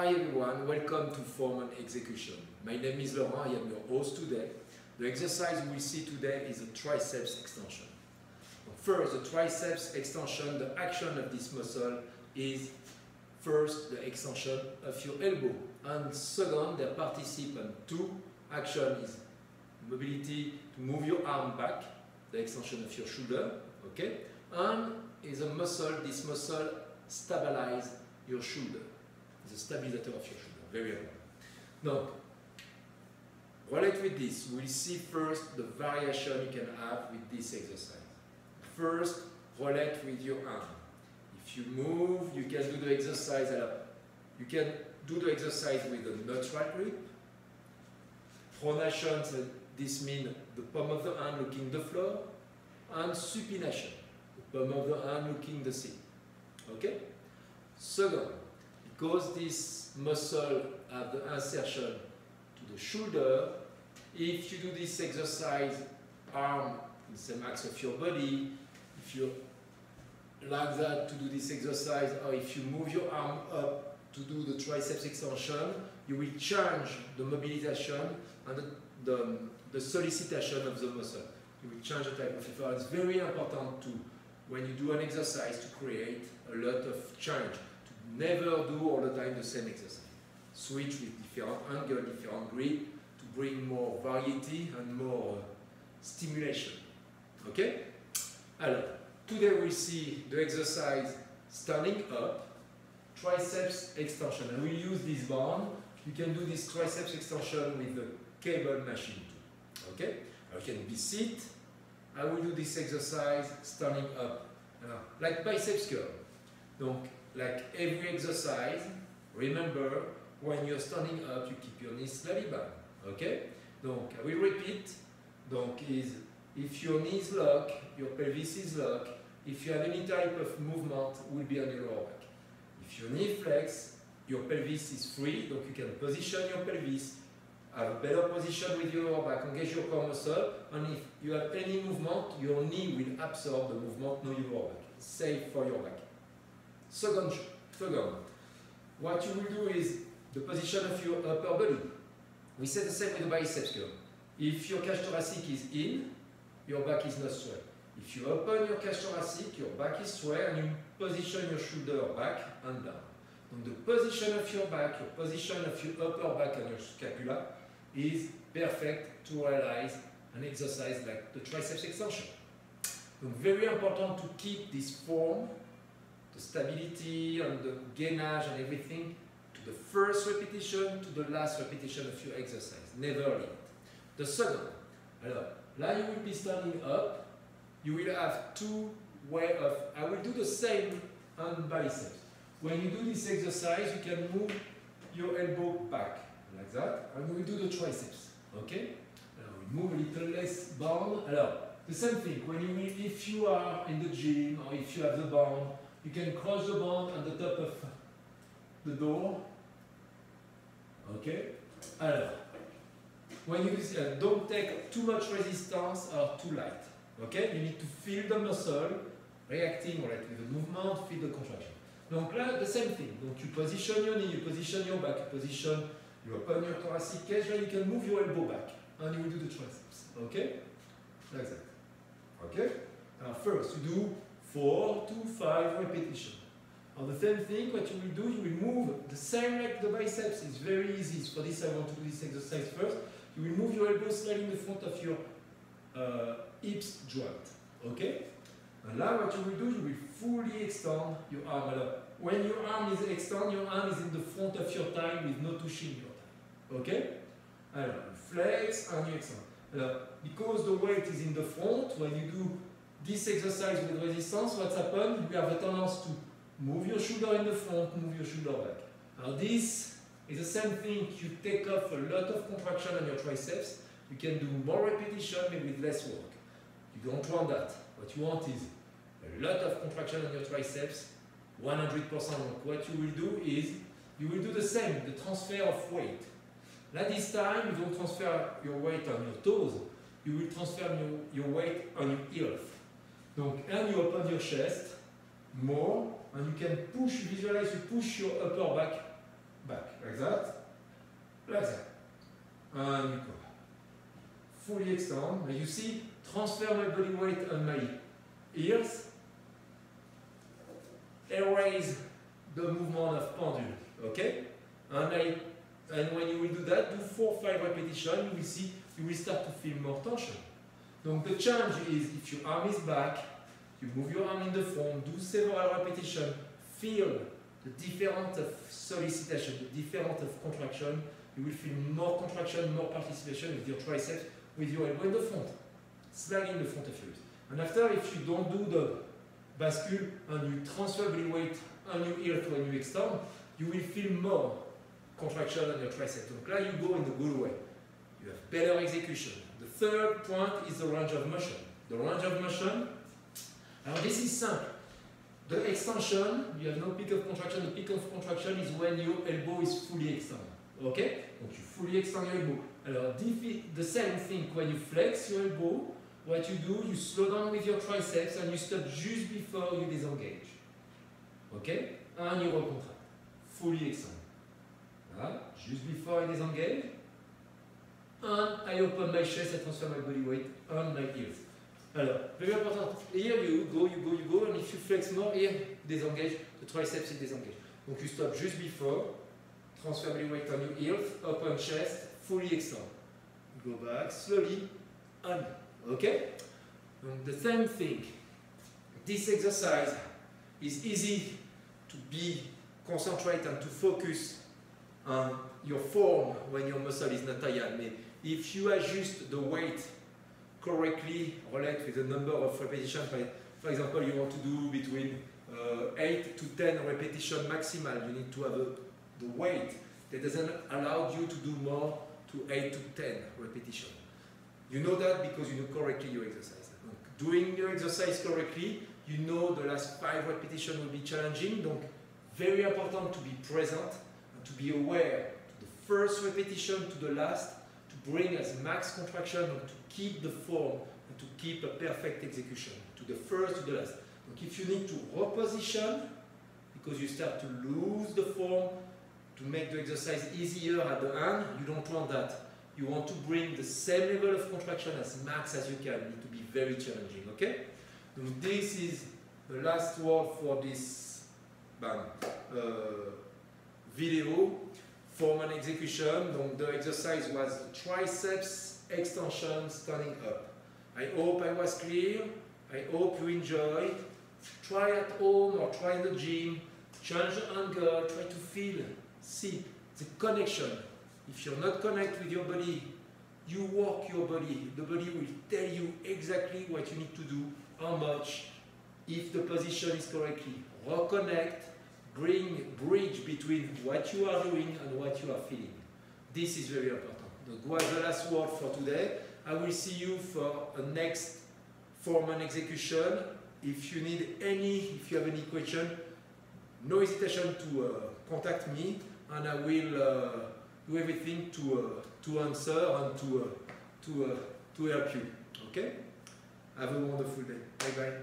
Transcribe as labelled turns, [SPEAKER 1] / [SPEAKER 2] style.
[SPEAKER 1] Hi everyone, welcome to Foreman Execution. My name is Laurent, I am your host today. The exercise we see today is a triceps extension. First, the triceps extension, the action of this muscle is first the extension of your elbow, and second, the participant two action is mobility to move your arm back, the extension of your shoulder, okay, and is a muscle, this muscle stabilize your shoulder. The stabilizer of your shoulder, very important. Now, relate with this, we'll see first the variation you can have with this exercise. First, relate with your arm. If you move, you can do the exercise. You can do the exercise with a neutral grip. Pronation, so this means the palm of the hand looking the floor, and supination, the palm of the hand looking the seat. Okay. Second, because this muscle has the insertion to the shoulder, if you do this exercise, arm in the same axe of your body, if you like that to do this exercise, or if you move your arm up to do the triceps extension, you will change the mobilization and the solicitation of the muscle. You will change the type of effort. It's very important to, when you do an exercise, to create a lot of change. Never do all the time the same exercise. Switch with different angle, different grip to bring more variety and more stimulation. Okay? Alors, today we'll see the exercise standing up, triceps extension. And we'll use this band. You can do this triceps extension with the cable machine too. Okay? You can be sit. I will do this exercise standing up. Like biceps curl. Donc, like every exercise, remember, when you're standing up, you keep your knees slightly back. Okay? Donc, I will repeat. Donc, if your knees lock, your pelvis is locked. If you have any type of movement, will be on your lower back. If your knee flex, your pelvis is free. Donc, you can position your pelvis, have a better position with your lower back, engage your core muscle, and if you have any movement, your knee will absorb the movement, not your lower back. Safe for your back. Second, what you will do is the position of your upper body. We say the same with the biceps curl. If your cage thoracic is in, your back is not straight. If you open your cage thoracic, your back is straight, and you position your shoulder back and down. Donc the position of your back, your position of your upper back and your scapula is perfect to realize an exercise like the triceps extension. So very important to keep this form, the stability and the gainage and everything, to the first repetition to the last repetition of your exercise. Never leave it. The second, alors, là you will be standing up. You will have two ways of, I will do the same on biceps. When you do this exercise, you can move your elbow back, like that, and we will do the triceps, okay? Alors, we move a little less band. Alors, the same thing, if you are in the gym, or if you have the band, you can cross the band at the top of the door. Okay? Alors, when you don't take too much resistance or too light. Okay? You need to feel the muscle reacting right with the movement, feel the contraction. Donc là, the same thing. Donc you position your knee, you position your back, you open your thoracic cage, and you can move your elbow back, and you will do the triceps. Okay? Like that. Okay? Now first, you do 4 to 5 repetitions. On the same thing, what you will do, you will move the same like the biceps. It's very easy. For this, I want to do this exercise first. You will move your elbow slightly in the front of your hips joint. Okay? And now what you will do, you will fully extend your arm. When your arm is extended, your arm is in the front of your thigh with no touching your thigh. Okay? Alors, you flex and you extend. Because the weight is in the front, when you do this exercise with resistance, what's happened? You have a tendency to move your shoulder in the front, move your shoulder back. Now this is the same thing. You take off a lot of contraction on your triceps. You can do more repetition maybe with less work. You don't want that. What you want is a lot of contraction on your triceps, 100%. What you will do is, you will do the same, the transfer of weight. Now this time, you don't transfer your weight on your toes, you will transfer your weight on your heels. Donc, and you open your chest more, and you can push, visualize, you push your upper back, extend. And you see, transfer my body weight on my ears, erase the movement of pendule, okay? And when you will do that, do 4 or 5 repetitions, you will see, you will start to feel more tension. So the challenge is, if your arm is back, you move your arm in the front, do several repetitions, feel the difference of solicitation, the difference of contraction. You will feel more contraction, more participation with your triceps, with your elbow in the front, slide in the front of your wrist. And after, if you don't do the bascule and you transfer body weight on your ear to when you extend, you will feel more contraction on your triceps. So là, you go in the good way. You have better execution. The third point is the range of motion. The range of motion, now this is simple. The extension, you have no peak of contraction. The peak of contraction is when your elbow is fully extended. Okay? Donc you fully extend your elbow. Alors, the same thing when you flex your elbow, what you do, you slow down with your triceps and you stop just before you disengage. Okay? And you recontract. Fully extend. Voilà. Just before I disengage. And I open my chest, I transfer my body weight on my ears. Alors, very important. Here you go, and if you flex more, here, disengage, the triceps is disengaged. Donc you stop just before, transfer body weight on your ears, open chest, fully extend. Go back, slowly, and okay? And the same thing. This exercise is easy to be concentrated and to focus on your form when your muscle is not tired. But if you adjust the weight correctly, relate with the number of repetitions, for example, you want to do between 8 to 10 repetitions maximal, you need to have the weight that doesn't allow you to do more to 8 to 10 repetitions. You know that because you know correctly your exercise. Doing your exercise correctly, you know the last 5 repetitions will be challenging, donc very important to be present and to be aware to the first repetition to the last, to bring as max contraction and to keep the form and to keep a perfect execution, to the first to the last. Donc if you need to reposition, because you start to lose the form, to make the exercise easier at the end, you don't want that. You want to bring the same level of contraction as max as you can. It need to be very challenging, okay? So this is the last word for this video. Form and execution. Donc the exercise was triceps extension standing up. I hope I was clear. I hope you enjoyed. Try at home or try in the gym. Change the angle. Try to feel, see the connection. If you're not connected with your body, you work your body. The body will tell you exactly what you need to do, how much, if the position is correctly. Reconnect, bring bridge between what you are doing and what you are feeling. This is very important. That was the last word for today. I will see you for a next form and execution. If you have any question, no hesitation to contact me, and I will do everything to answer and to help you. Okay? Have a wonderful day. Bye bye.